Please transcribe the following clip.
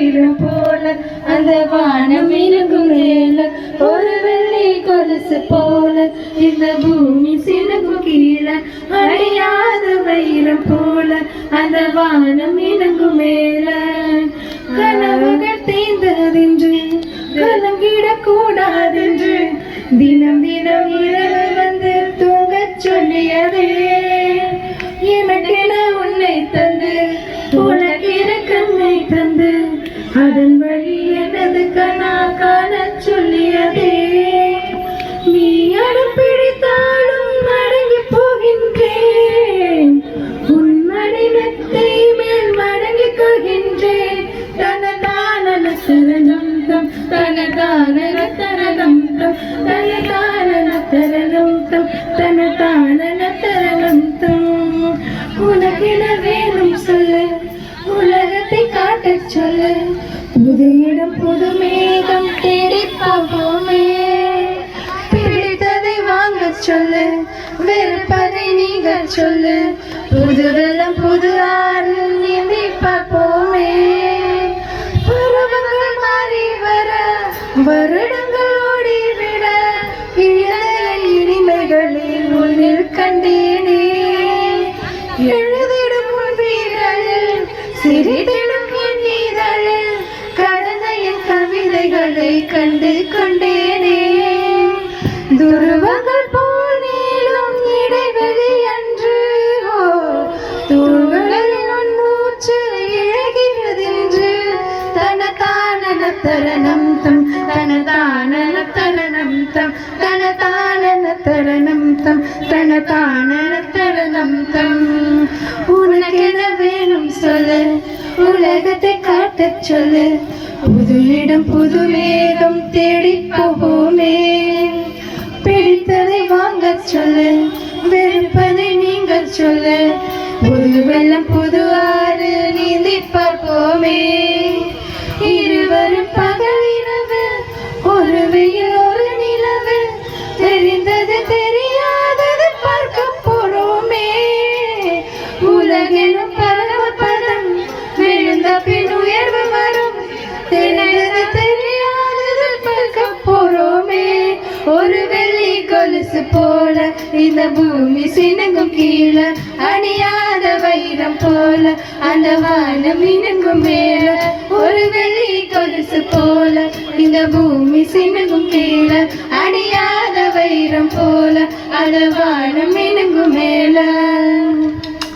வைரம் போல அந்த வானம் இருக்கும் மேல ஒரு வெள்ளி கொலுசு போல இந்த பூமி சினுங்கும் கீழே அழியாத வைரம் போல அந்த வானம் இணங்கும் மேல கனவுகள் தேய்ந்ததென்று கலங்கிடக் கூடாதென்று தினம் தினம் இரவு வந்து தூங்கச் சொல்லியதே எனக்கென உன்னை தந்து உனக்கென கண்ணை தந்து அதன் வழி எனது கனா காணச் சொல்லியதே நீ அடம் பிடித்தாலும் அடங்கி போகின்றேன் உன் மடிமத்தை மேல் மடங்கிக் கொள்கின்றேன் தனதான சரணம் தம் தனதான தரணம் தம் தனதான தரணம் தம் தனதான தரணம் தம் உனக்கென வேணும் சொல்லு உலகத்தை காட்டச் சொல்லு புது இடம் புது மேகம் தேடி போவோமே பிடித்ததை வாங்கச் சொல்லு வெறுப்பதை நீங்கள் சொல்லு புது வெள்ளம் புது ஆறு நீந்தி பார்ப்போமே பருவங்கள் மாறி வர வருடங்கள் ஓடிவிட இனிமைகளில் உன்னில் கண்டேனே எழுதிடும் வீரலில் சிறிதிடும் என் இதழில் கடந்த என் கவிதைகளை கண்டு கொண்டேனே துருவங்கள் போல் நீளும் இடைவெளி அன்று தூள்களில் உன் மூச்சு இழகிறதென்று தனதான தரணம் தம் தனதான தரணம் தம் தனதான தரணம் தம் தனதான தரணம் தம் உனக்கென வேணும் சொல்லு உலகத்தை காட்டச் சொல்லு புது இடம் புது மேகம் தேடி போவோமே பிடித்ததை வாங்கச் சொல்லு வெறுப்பதை நீங்கள் சொல்லு புது வெள்ளம் புது ஆறு நீந்தி பார்ப்போமே இருவரும் பகல் இரவு ஒரு வெயில் ஒரு நிலவு தெரிந்தது தெரியாதது பார்க்க போறோமே உலகெனும் பரமபதம் விழுந்த பின் உயர்வு வரும் தெரிந்தது தெரியாதது பார்க்க போறோமே ஒரு வெள்ளி கொலுசு போல இந்த பூமி சினுங்கும் கீழே அணியாத வைரம் போல அந்த வானம் இணங்கும் மேல ஒரு வெள்ளி கொலுசு போல இந்த பூமி சினுங்கும் கீழே அணியாத வைரம் போல அந்த வானம் இணங்கும் மேல